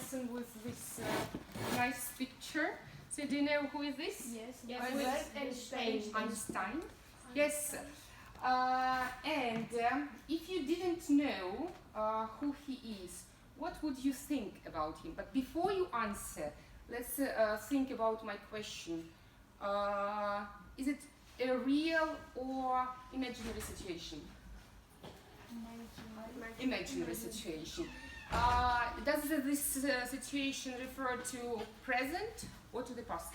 person with this nice picture. So do you know who is this? Yes. Einstein. Yes. And if you didn't know who he is, what would you think about him? But before you answer, let's think about my question. Is it a real or imaginary situation? Imaginary situation. Does this situation refer to present or to the past?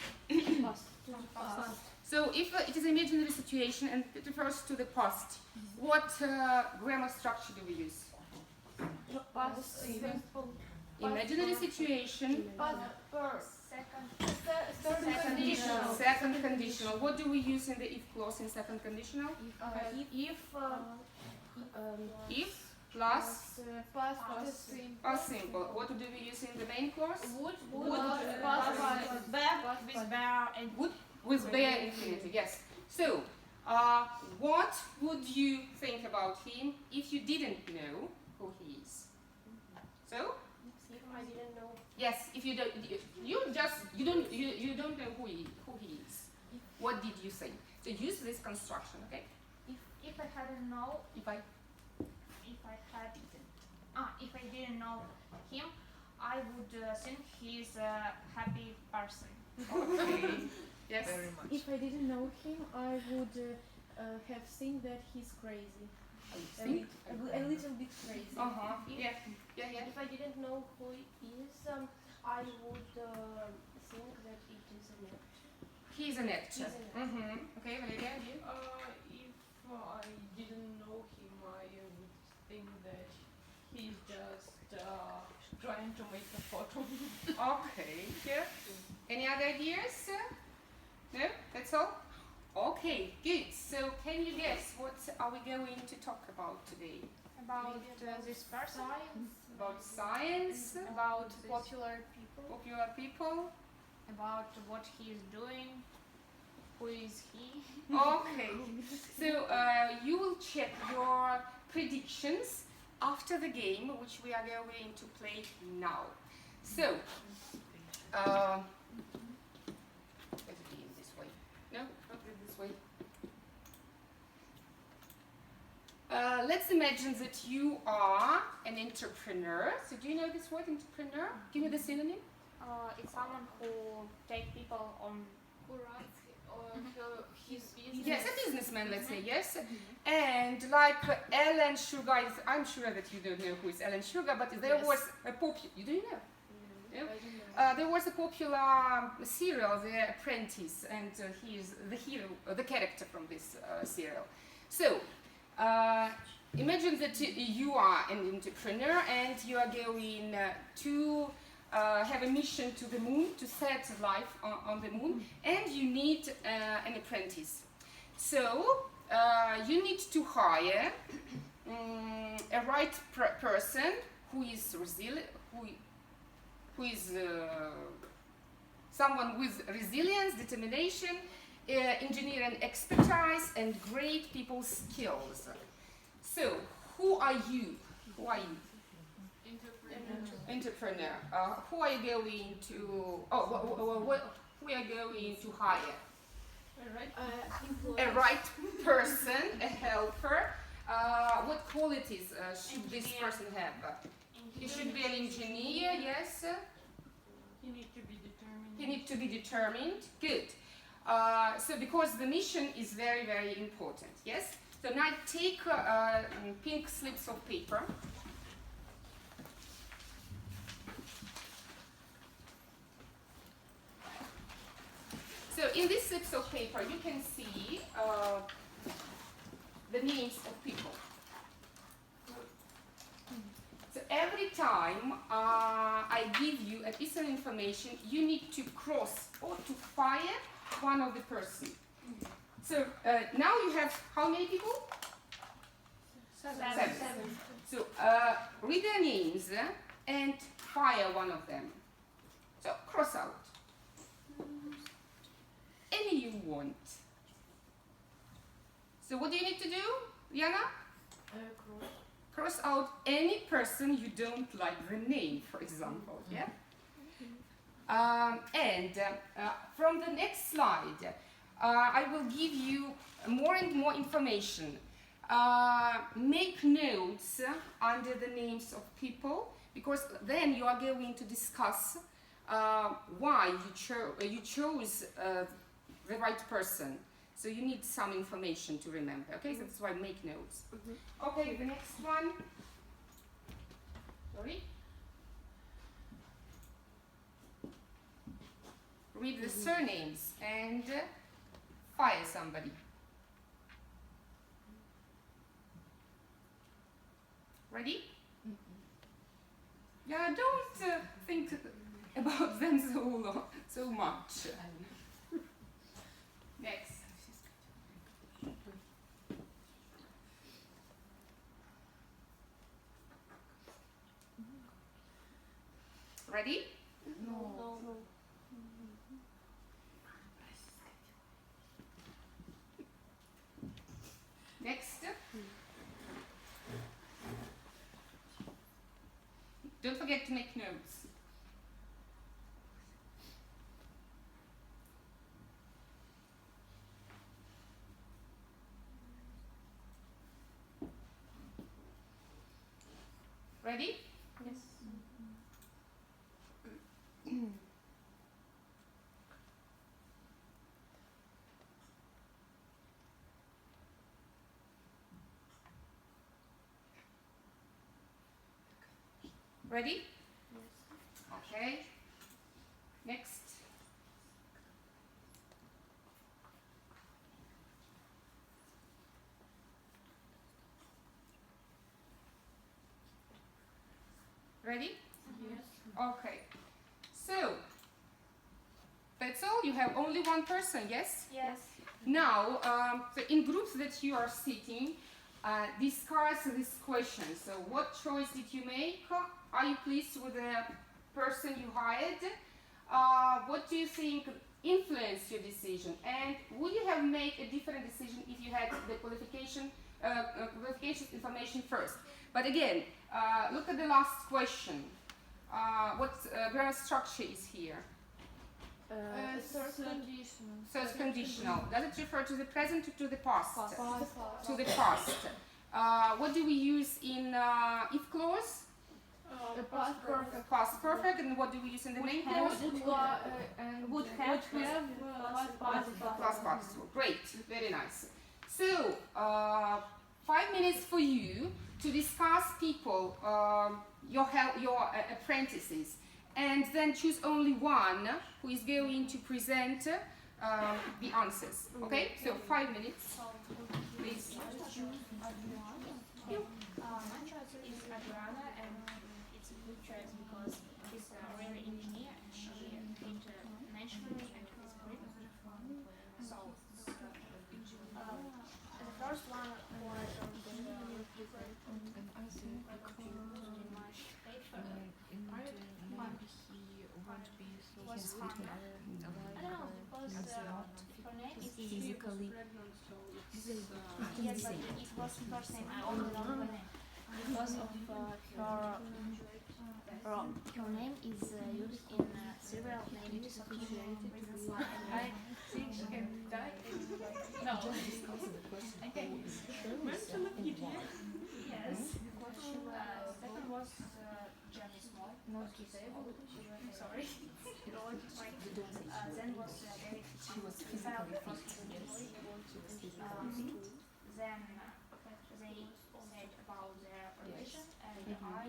Past. So if it is an imaginary situation and it refers to the past, what grammar structure do we use? Past. Imaginary situation. Second conditional. What do we use in the if clause in second conditional? If plus past simple. What do we use in the main clause? Would. With bare infinitive, yes. So, what would you think about him if you didn't know who he is? So? If I didn't know. Yes, if you don't, you don't know who he is. What did you say? So use this construction, okay? If I hadn't know, If I didn't know him, I would think he's a happy person. Okay. Yes. Very much. If I didn't know him, I would have seen that he's crazy. A little bit crazy. Yeah. If I didn't know who he is, I would think that it is an actor. He's an actor. Okay, Valeria, you? If I didn't know him, I would think that he's just trying to make a photo. Okay. Yeah. Any other ideas? No? That's all? Okay, good. So can you guess what are we going to talk about today? About this person, About science, about Popular people. popular people. about what he is doing, who is he. Okay. So you will check your predictions after the game, which we are going to play now. So, let it be this way. No, not this way. Let's imagine that you are an entrepreneur. So do you know this word, entrepreneur? Give me the synonym. It's someone who take people on. Who runs his business? Yes, a businessman, let's say, yes. And like Alan Sugar, I'm sure that you don't know who is Alan Sugar, but there was a popular, you don't know? No? There was a popular serial, The Apprentice, and he is the hero, the character from this serial. So, imagine that you are an entrepreneur and you are going to have a mission to the moon, to set life on the moon, and you need an apprentice. So, you need to hire a right person who is resilient, who is someone with resilience, determination, engineering expertise, and great people skills. So, who are you? Who are you? Entrepreneur. Who are you going to? Who are you going to hire? A right person, a helper. What qualities should this person have? He should be an engineer, yes. You need to be determined. He needs to be determined. Good. So because the mission is very, very important, yes? So now take pink slips of paper. So in these slips of paper you can see the names of people. So every time I give you a piece of information, you need to cross or to fire one of the person. So now you have how many people? Seven. So read their names and fire one of them. So cross out. Any you want. So what do you need to do, Diana? Cross out any person you don't like the name, for example. Yeah. From the next slide, I will give you more and more information. Make notes under the names of people, because then you are going to discuss why you chose the right person. So you need some information to remember, okay? So that's why make notes. Okay, the next one. Sorry. Read the surnames and fire somebody. Ready? Yeah, don't think about them so much. Next. Ready? No. Next. Don't forget to make notes. Ready? Yes. Ready? Okay. Next. Ready? Yes. Okay. So, that's all? You have only one person, yes? Yes. Now, so in groups that you are sitting, discuss this question. So, what choice did you make? Are you pleased with the person you hired? What do you think influenced your decision? And would you have made a different decision if you had the qualification information first? But again, look at the last question. What grammar structure is here? Third conditional. So it's conditional. Does it refer to the present or to the past? Past. To the past. What do we use in if clause? Past perfect. Past perfect. And what do we use in the main clause? Would have Past participle. Great. Very nice. So, 5 minutes for you to discuss people, your apprentices, and then choose only one who is going to present the answers. Okay? So 5 minutes, please. My choice is Adriana, and it's a good choice because she's a really engineer and she internationally and is great. So, the first one was was fun. I don't know, because her name is Physically. yes, but it was first name. I only know her name. Because of her name is used in several languages of I think she can die. No. Okay. Yes. Second was Jenny Small. Not disabled. Sorry. Then was David. She was physically fit. Then they said about their relation, and I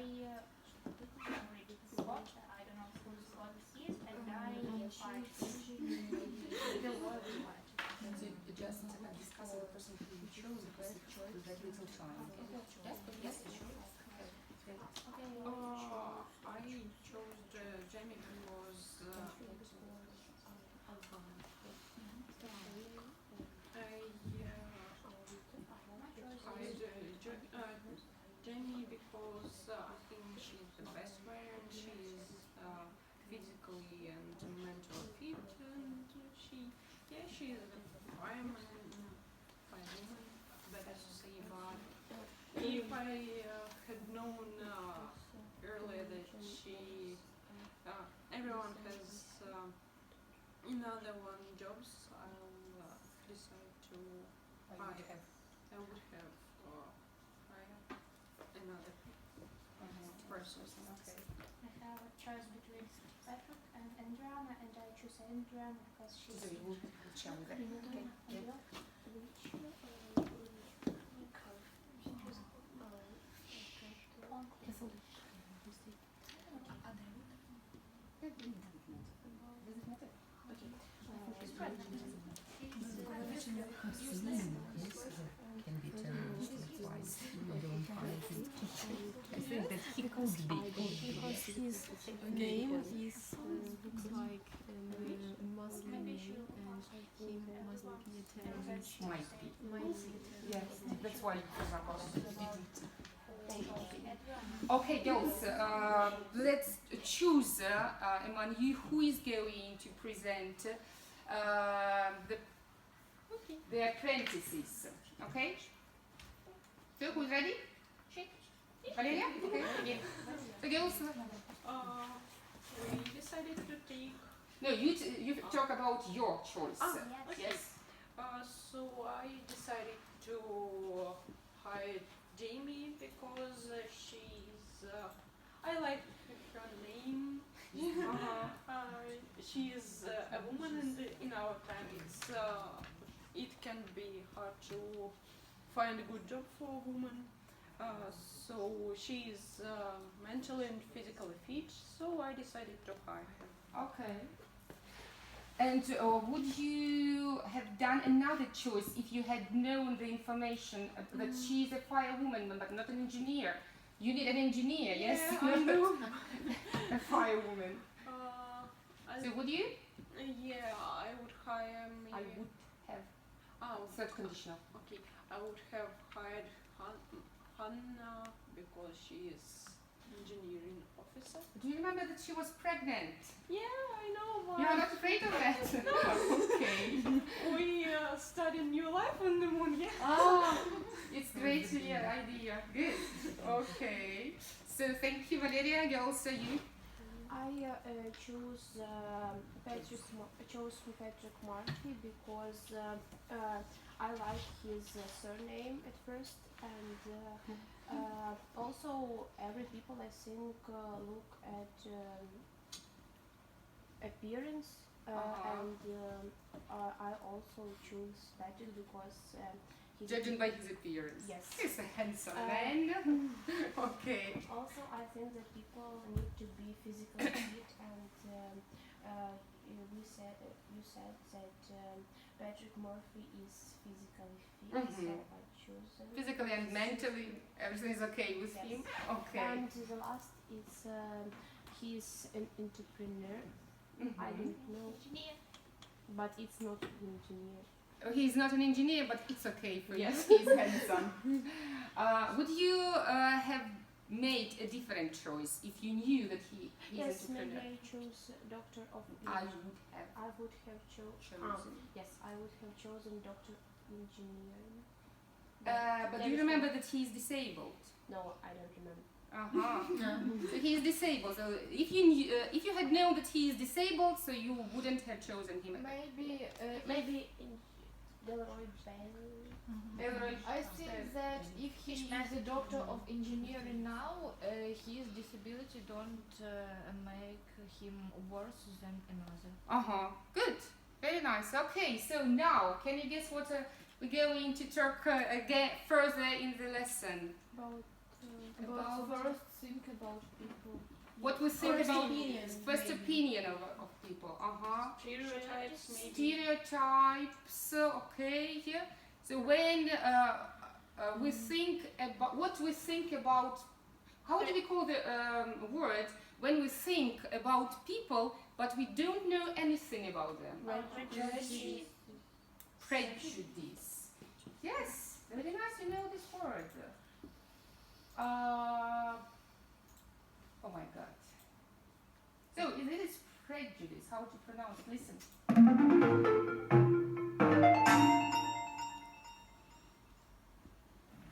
read Scott. I don't know who Scott is, and I find the word what. Just discuss the person who you chose because you chose that little time. Yes, sure. I chose Jamie because Jamie because I think she's the best friend. She's physically and mentally fit, and she's a firewoman, better to say. But if I had known earlier that everyone has in other one jobs, I'll decide to I would have. I would have hired another person. Okay. I have a choice between Patrick and Adriana, and I choose Adriana because she's So you will share with them. Okay. Yeah. Can be terroristic twice. I don't find it. I think that he could be. Because his name is looks like a Muslim name, and he must be a terrorist. Might be. Might be a Yes, terrorist. that's why, for example, didn't. Okay, girls, let's choose among you who is going to present the apprentices. Okay? So, who's ready? Valeria? Okay. Yeah. So, girls, We decided to take. no, you talk about your choice. Yes. So I decided to hire Jamie because she's. I like her name. She is a woman, and in our time, it can be hard to find a good job for a woman. So she is mentally and physically fit. So I decided to hire her. Okay. And would you have done another choice if you had known the information that she is a firewoman but not an engineer? You need an engineer, yes? Yeah, I know. A firewoman. I- So would you? Yeah, I would hire me. I would have. Oh, Third conditional. okay. I would have hired Hannah because she is engineering officer. Do you remember that she was pregnant? Yeah, I know. You are not afraid of that? Okay. We study new life on the moon. Yeah. Oh, it's great idea. Good. Okay. So thank you, Valeria. Girls, you? I chose Patrick Markey because I like his surname at first, and also every people I think look at appearance, and I also choose Patrick because he's Judging by his appearance. Yes. He's a handsome man. Okay. Also, I think that people need to be physically fit, and you said that Patrick Murphy is physically fit, so I choose him. Physically and mentally, everything is okay with Yes. him? Okay. And the last is he's an entrepreneur. I don't know, Engineer. but it's not an engineer. He's not an engineer, but it's okay for Yes. you. He's handsome. Would you have made a different choice if you knew that he's Yes, an maybe entrepreneur? I choose Doctor of I Engineering. would have I would have chosen. yes, I would have chosen Doctor Engineering. But do you remember that he's disabled? No, I don't remember. So he's disabled. So if you knew, if you had known that he is disabled, so you wouldn't have chosen him. Maybe in Delroy Bell. Elroy. I think that if he is a doctor of engineering now, his disability don't make him worse than another. Good. Very nice. Okay. So now, can you guess what we're going to talk again further in the lesson? But first think about people. What we think First about opinions, first maybe. opinion of people. Stereotypes, maybe. Stereotypes. Okay. So when we think about what we think about, how do we call the word when we think about people but we don't know anything about them? Prejudice. Prejudice. Yes, very nice. You know this word. Oh my God. So it is prejudice. How to pronounce it? Listen.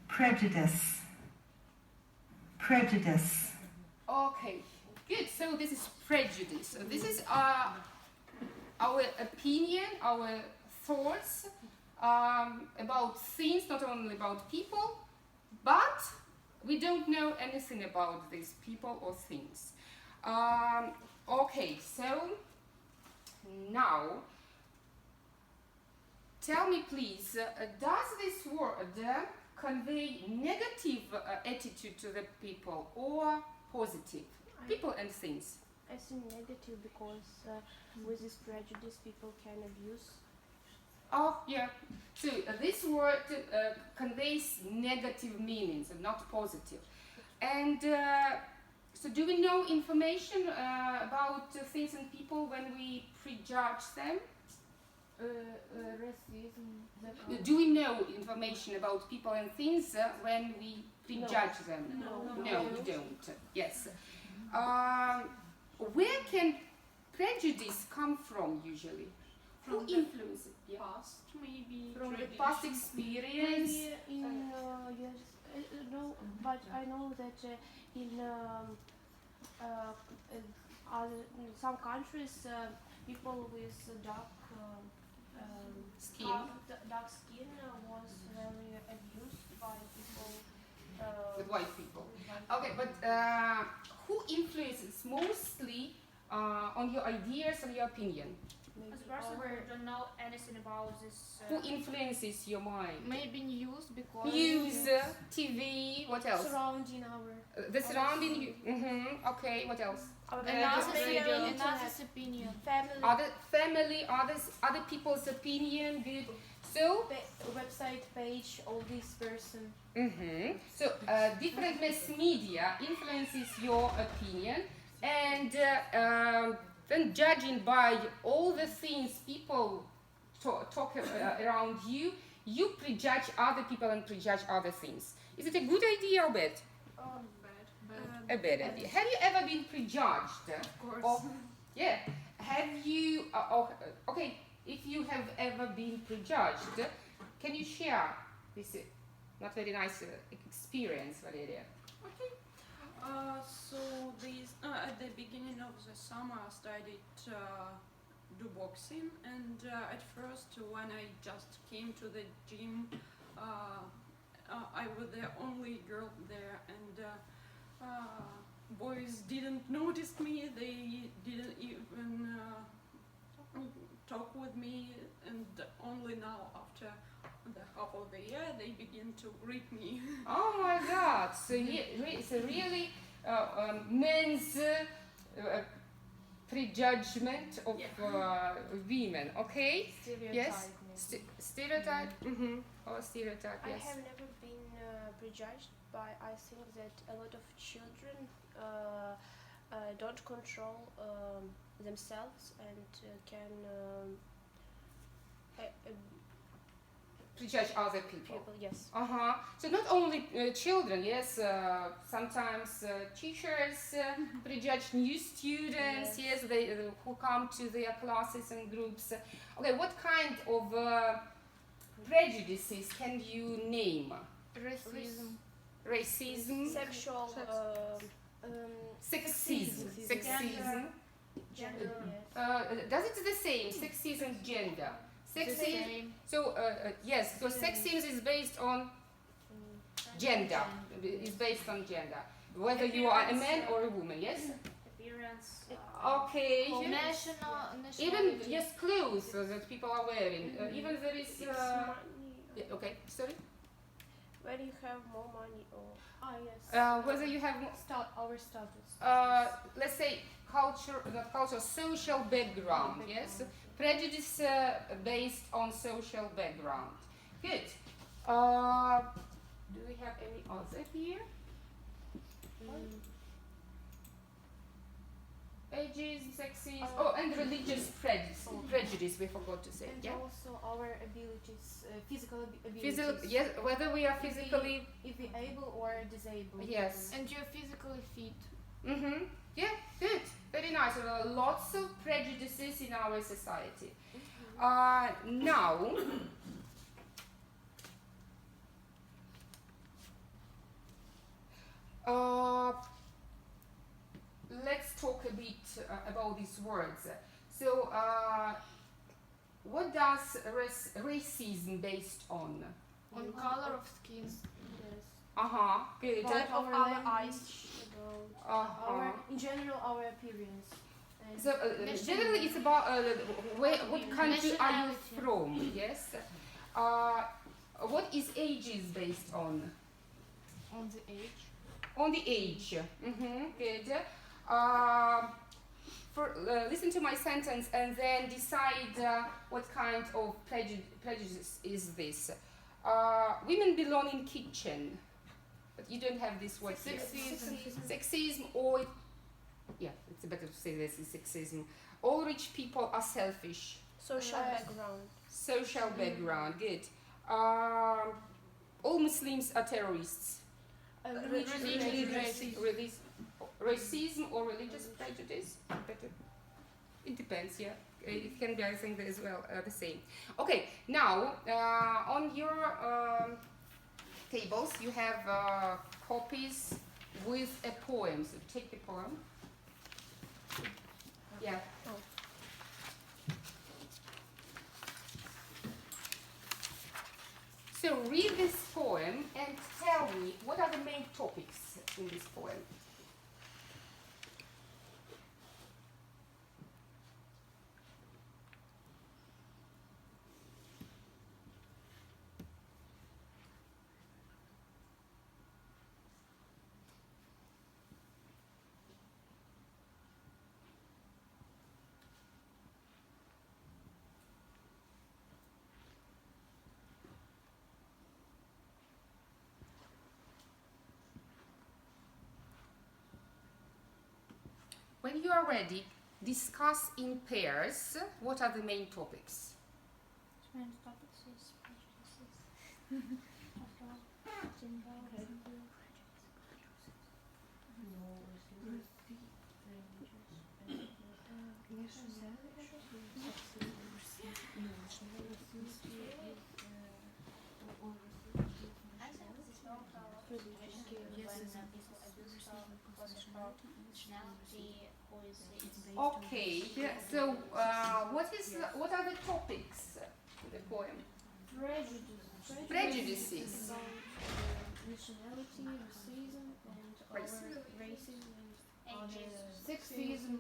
Prejudice. Prejudice. Okay, good. So this is prejudice. So this is our opinion, our thoughts about things, not only about people, but we don't know anything about these people or things. Okay, so now tell me please, does this word convey negative attitude to the people or positive? People and things. I think negative because with this prejudice people can abuse. Oh, yeah. So this word conveys negative meanings and not positive. And so do we know information about things and people when we prejudge them? Racism. Do we know information about people and things when we prejudge them? No, we don't. Yes. Where can prejudice come from usually? Who influences it? Yeah. Past, maybe. From the tradition. past experience? Maybe in yes, no, but I know that in some countries, people with Skin. dark skin was very abused by people. With white people. with white Okay, but who influences mostly on your ideas and your opinion? maybe As a person who don't know anything about this, Who influences your mind? Maybe news because News, TV, what else? surrounding our The surrounding you. Okay, what else? another's opinion. family Other people's opinion. Good. So, website page, all this person. So different mass media influences your opinion, and then judging by all the things people talk around you, you prejudge other people and prejudge other things. Is it a good idea or bad? Bad. A bad idea. Have you ever been prejudged? Of course. Or, yeah. Have you? Okay. If you have ever been prejudged, can you share this not very nice experience, Valeria? Okay. So this at the beginning of the summer I started do boxing, and at first when I just came to the gym, I was the only girl there, and boys didn't notice me. They didn't even talk with me, and only now after the half of the year they begin to greet me. Oh my God! So it's a really men's prejudgment of women. Okay. Stereotype. Yes. maybe. Stereotype. Or stereotype. I Yes. have never been prejudged, but I think that a lot of children don't control themselves and can Prejudge other people. people. Yes. So not only children, yes, sometimes teachers prejudge new students, yes, they who come to their classes and groups. Okay, what kind of prejudices can you name? Racism, Sexual. sexism, Gender. does it the same? Sexism, gender. Sexism. So yes, so sexism is based on gender. Is based on gender. Whether you are a man or a woman, yes. appearance, Okay. National. Even yes, clothes that people are wearing. Even there is. It's money. Okay, sorry. When you have more money or yes. Whether you have, Our status. let's say, not culture, social background. Yes, prejudice based on social background. Good. Do we have any other here? Ageism, sexism, and religious prejudice. We forgot to say. And Yeah. also our abilities, physical abilities. Physical, yes. Whether we are physically, If we able or disabled. yes. And you're physically fit. Yeah, good. Very nice. There are lots of prejudices in our society. Now, let's talk a bit about these words. So, what does racism based on? On color of skin. Yes. Good. About of our our language, eyes. about our, in general, our appearance. And So, generally, it's about what country are you Nationality. from? Yes. What is ages based on? On the age. On the age. Good. Listen to my sentence and then decide what kind of prejudice is this. Women belong in kitchen, but you don't have this word here. Sexism, or it's better to say this is sexism. All rich people are selfish. Social background. Social background, good. All Muslims are terrorists. Racism or religious prejudice? Better. It depends, yeah. It can be, I think, as well the same. Okay, now on your tables you have copies with a poem. So take the poem. Yeah. So read this poem and tell me what are the main topics in this poem. When you are ready, discuss in pairs what are the main topics. Main topics is prejudices. Okay, so what are the topics in the poem? Prejudices. About nationality, racism, and racism and sexism.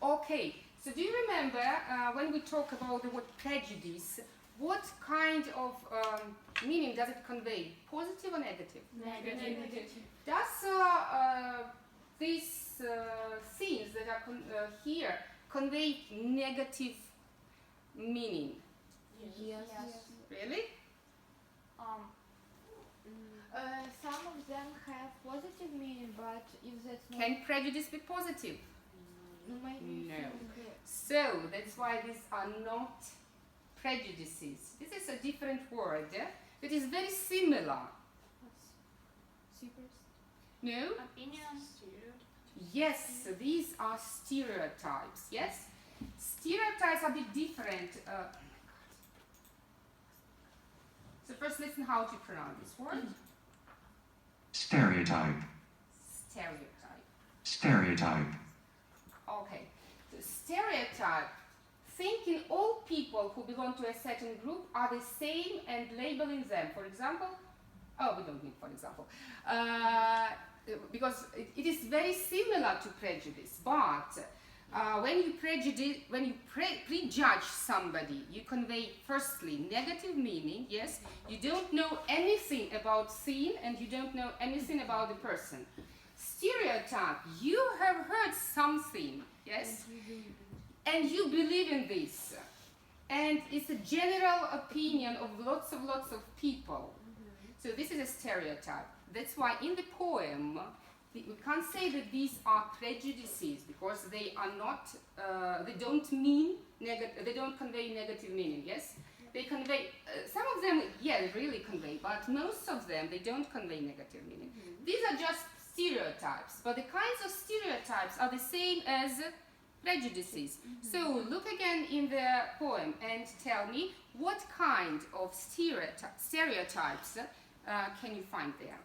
Okay, so do you remember when we talk about the word prejudice, what kind of meaning does it convey? Positive or negative? Negative. Does these scenes that are here convey negative meaning? Yes. Really? Some of them have positive meaning, but if that's not Can prejudice be positive? maybe No. So that's why these are not prejudices. This is a different word that is very similar. No? Opinions. Yes, these are stereotypes. Yes? Stereotypes are a bit different. So first listen how to pronounce this word. Stereotype. Stereotype. Stereotype. Okay. So stereotype. Thinking all people who belong to a certain group are the same and labeling them. For example, we don't need for example. Because it is very similar to prejudice, but when you prejudge somebody, you convey firstly negative meaning. Yes, you don't know anything about scene and you don't know anything about the person. Stereotype, you have heard something, yes, and you believe in this, and it's a general opinion of lots of people. So this is a stereotype. That's why in the poem we can't say that these are prejudices because they are not. They don't mean negative. They don't convey negative meaning. Yes, they convey. Some of them, really convey, but most of them they don't convey negative meaning. These are just stereotypes, but the kinds of stereotypes are the same as prejudices. So look again in the poem and tell me what kind of stereotypes can you find there?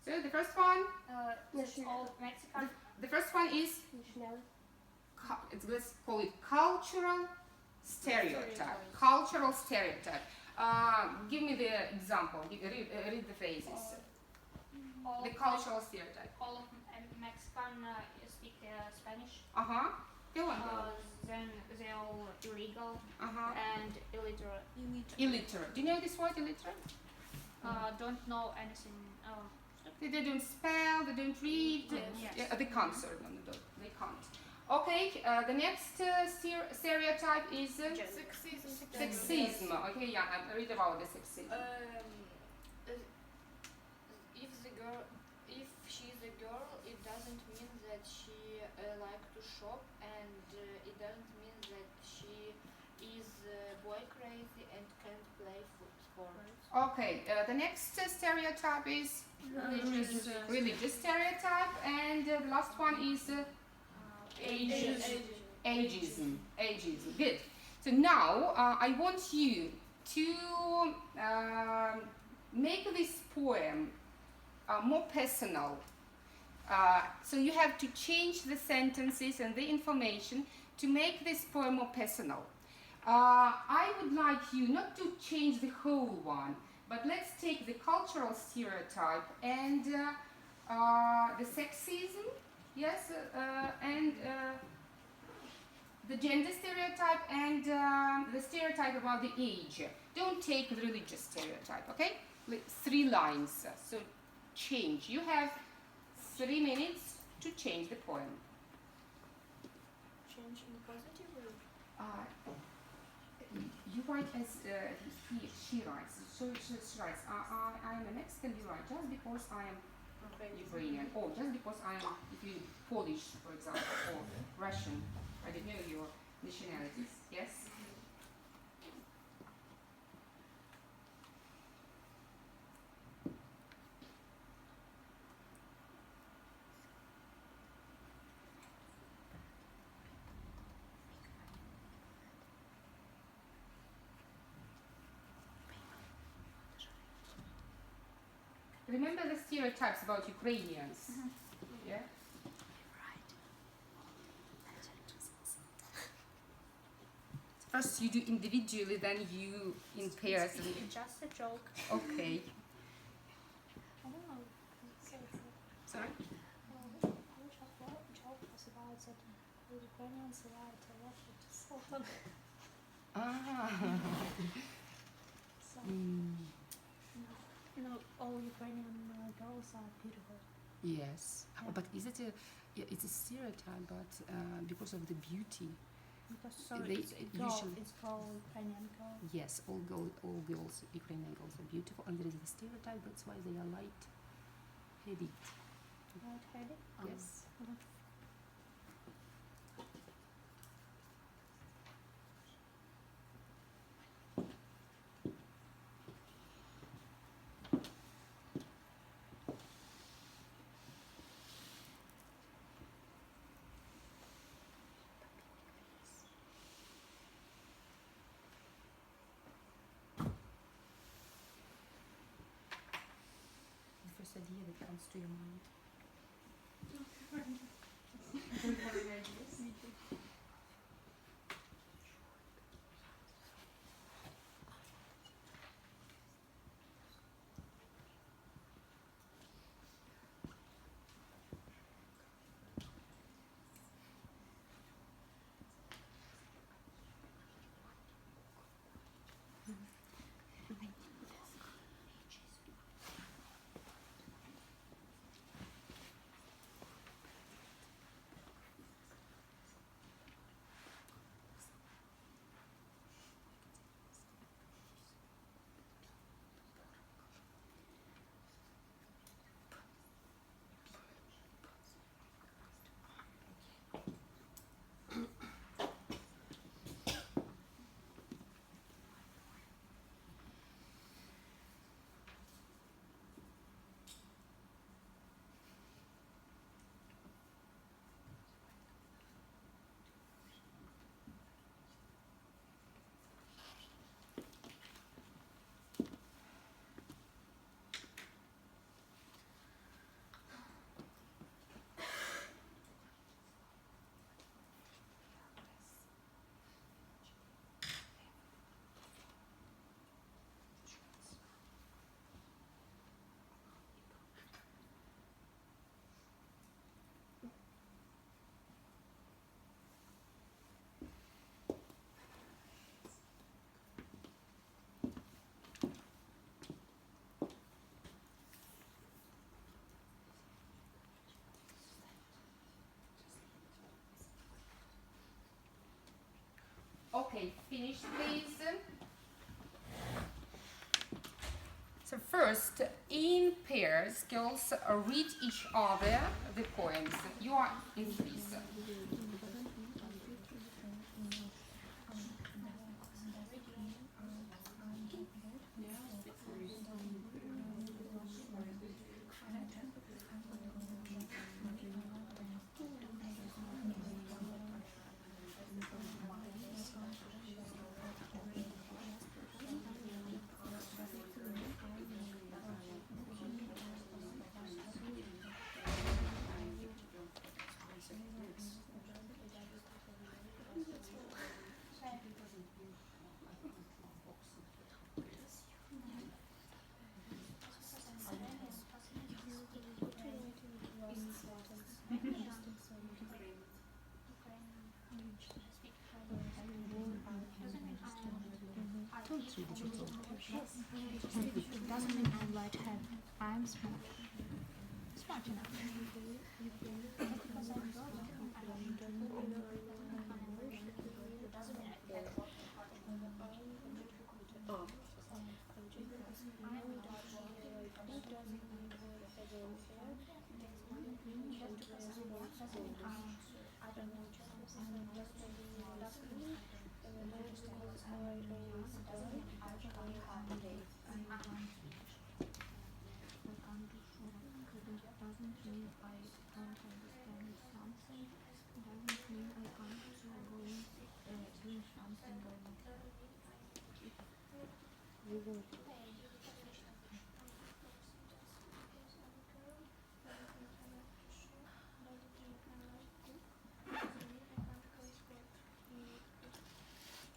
So the first one, It's all Mexican. the first one is let's call it cultural stereotype. Cultural stereotype. Give me the example. Read the phases. All The cultural stereotype. all of Mexican speak Spanish. Go on. Go on. Then they're all illegal Uh-huh. and illiterate. Illiterate. Do you know this word illiterate? Don't know anything. They don't spell, they don't read. Yes. Yeah, they can't, sorry, no, they can't. Okay, the next stereotype is sexism. Okay, yeah, read about the sexism. If she's a girl, it doesn't mean that she like to shop, and it doesn't mean that she is boy crazy and can't play sports. Okay, the next stereotype is religious stereotype, and the last one is ageism. Ageism. Good. So now I want you to make this poem more personal. So you have to change the sentences and the information to make this poem more personal. I would like you not to change the whole one, but let's take the cultural stereotype and the sexism, yes, and the gender stereotype and the stereotype about the age. Don't take the religious stereotype, okay? 3 lines. So change. You have 3 minutes to change the poem. Change in positive way. You write as she writes. So she writes, I am a Mexican, you write, just because I am Ukrainian, or just because I am, if you Polish, for example, or Russian. I don't know your nationalities, yes? Remember the stereotypes about Ukrainians? Yeah? First you do individually, then you in pairs. Just a joke. Okay. I don't know. Sorry? Which joke was about that the Ukrainians write a letter to someone. So, all Ukrainian girls are beautiful. Yes, but is it it's a stereotype, but because of the beauty. Because They it's usually- called Ukrainian girl. Yes, all girls, Ukrainian girls are beautiful, and there is a stereotype. That's why they are light-headed. Light-headed. Yes. The first idea that comes to your mind. Okay, finish please. So first, in pairs, girls read each other the poems. You are in threes. It doesn't mean I'm like I'm smart. Smart enough. Just because I'm broad,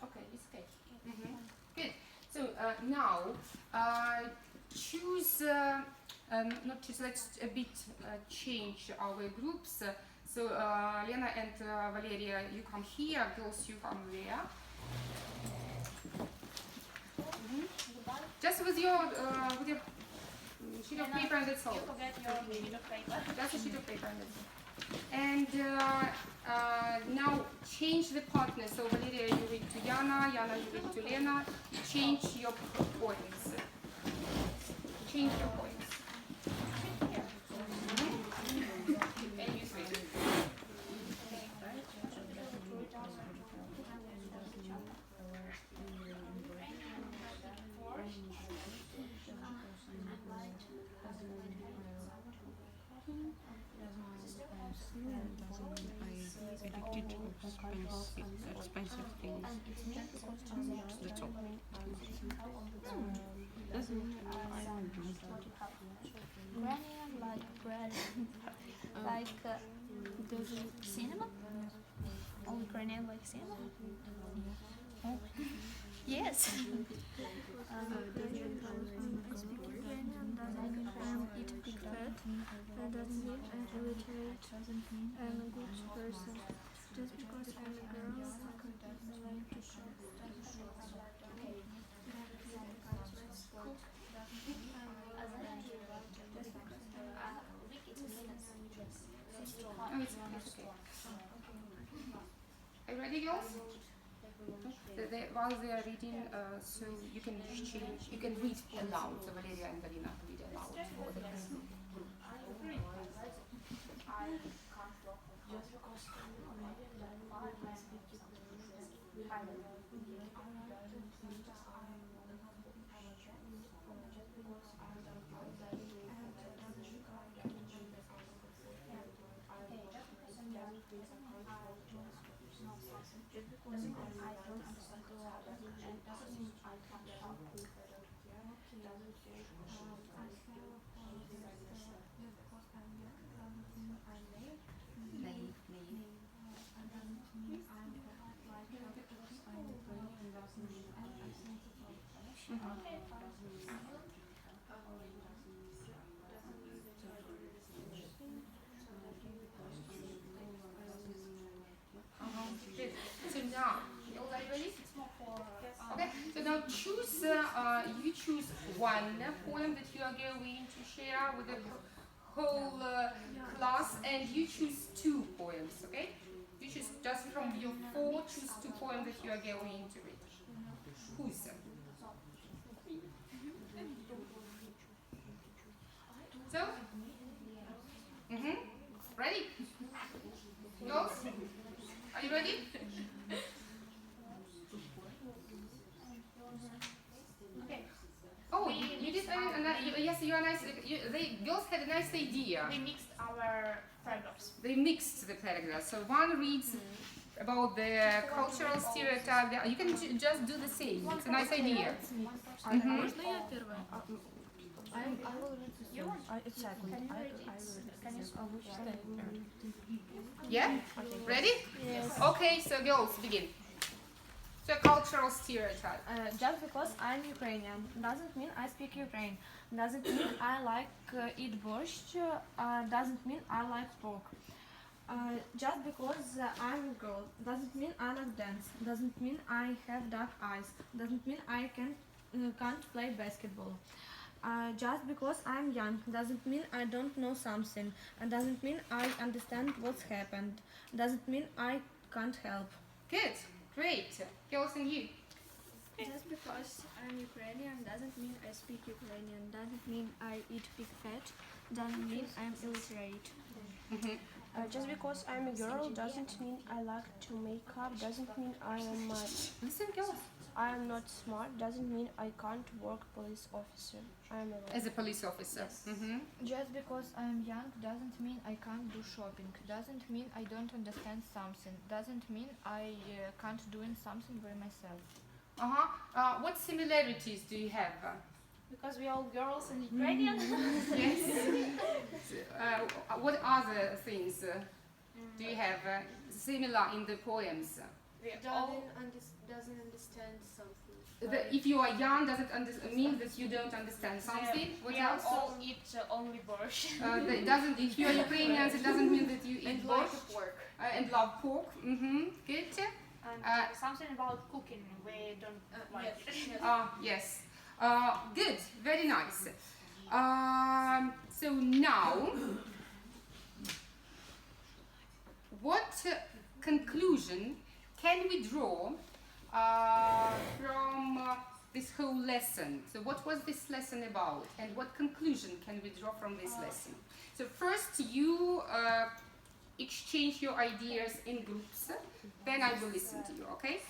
Okay, it's okay. Good. So now choose, not choose, let's a bit change our groups. So Lena and Valeria, you come here, girls, you come there. Just with your sheet of paper and that's all. you forget your sheet of paper. Just a sheet of paper and that's all. And now change the partner. So Valeria, you read to Yana, Yana, you read to Lena. Change your points. Change your points. And you switch. Expensive things. That's all. Granny like bread. Like cinema? All Ukrainian like cinema? Oh. Yes. I speak Ukrainian doesn't mean eat big fat. Doesn't mean I'm illiterate. I'm a good person. Just because I'm a girl, I like to shop. Oh, it's okay. Are you ready, girls? While they are reading, so you can change, you can read aloud. So Valeria and Galina read aloud for the group. Good. So now, you all ready? Okay, so now choose, you choose one poem that you are going to share with the whole class, and you choose two poems, okay? You choose just from your four, choose two poems that you are going to read. Who's? So? Ready? Girls? Are you ready? Oh, you did. Yes, you are nice. Girls had a nice idea. We mixed our paragraphs. They mixed the paragraphs. So one reads about the cultural stereotype. You can just do the same. It's a nice idea. Можно я первая? I will read the You want? second. Can you I read it? Can you Yeah? Ready? Yes. Okay, so girls, begin. So cultural stereotype. Just because I'm Ukrainian doesn't mean I speak Ukraine. Doesn't mean I like eat borscht. Doesn't mean I like pork. Just because I'm a girl doesn't mean I like dance. Doesn't mean I have dark eyes. Doesn't mean I can't play basketball. Just because I'm young doesn't mean I don't know something. Doesn't mean I understand what's happened. Doesn't mean I can't help. Good, great. Girls and you. Just because I'm Ukrainian doesn't mean I speak Ukrainian, doesn't mean I eat pig fat, doesn't mean I'm illiterate. Just because I'm a girl doesn't mean I like to make up. Doesn't mean I am Listen, girls. I am not smart. Doesn't mean I can't work police officer. I am a As a police officer. Just because I'm young doesn't mean I can't do shopping. Doesn't mean I don't understand something. Doesn't mean I can't doing something by myself. What similarities do you have? Because we all girls and Ukrainian. Yes. What other things do you have similar in the poems? We all Doesn't understand something. If you are young, does it mean that you don't understand something? What we else? all eat only borscht. It doesn't. If you are Ukrainians, it doesn't mean that you eat borscht pork. and love pork. Good. And something about cooking we don't like. Yes. Good. Very nice. So now, what conclusion can we draw from this whole lesson? So what was this lesson about, and what conclusion can we draw from this lesson? So first you exchange your ideas in groups, then I will listen to you, okay?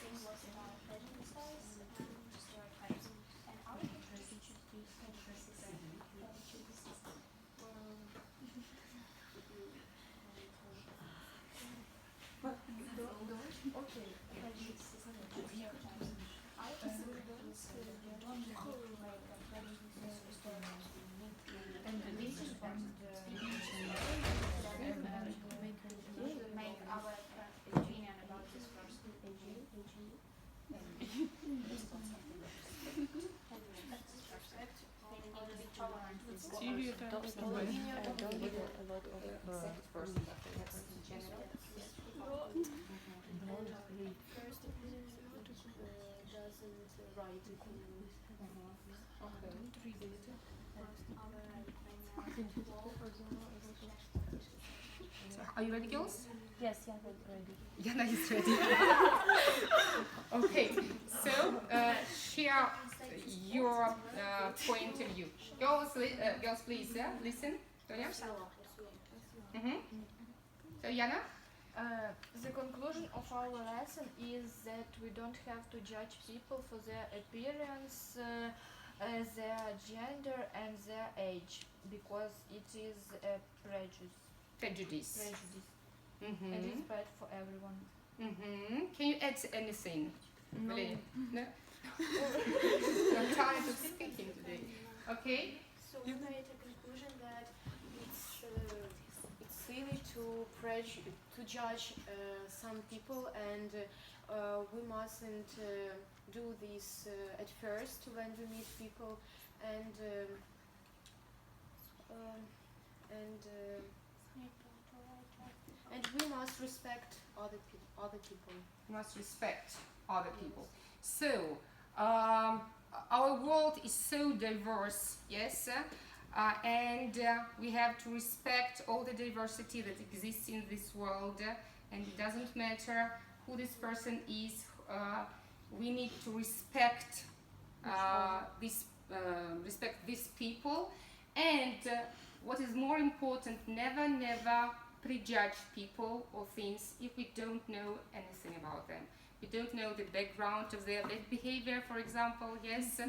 Make our opinion about this first. Stereotypes. Are you ready, girls? Yes, yeah, ready. Yana is ready. Okay, so share your point of view. Girls, please listen. Tonya? So Yana? The conclusion of our lesson is that we don't have to judge people for their appearance, their gender and their age, because it is a prejudice. Prejudice. And it's bad for everyone. Can you add anything? No. Really? No? I'm tired of speaking today. Okay? So we made a conclusion that it's silly to judge some people, and we mustn't do this at first when we meet people, and we must respect other people. Must respect other people. So, our world is so diverse, yes? And we have to respect all the diversity that exists in this world, and it doesn't matter who this person is. We need to respect respect these people, and what is more important, never prejudge people or things if we don't know anything about them. We don't know the background of their behavior, for example, yes,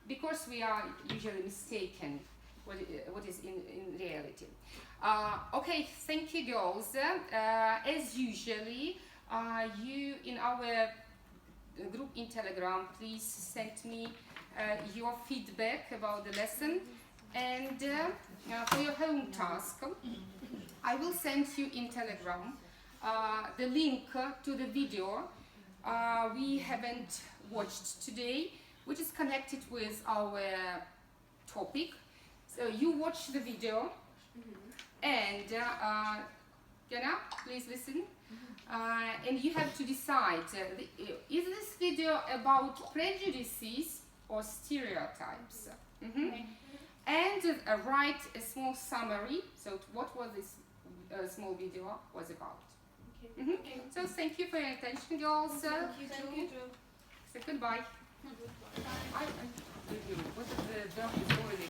because we are usually mistaken what is in reality. Okay, thank you, girls. As usually, you in our group in Telegram, please send me your feedback about the lesson, and for your home task, I will send you in Telegram the link to the video we haven't watched today, which is connected with our topic. So you watch the video, and Jana, please listen. And you have to decide, is this video about prejudices or stereotypes? And write a small summary, so what was this small video was about. So thank you for your attention, girls. Thank you too. Say goodbye. What is the verb is already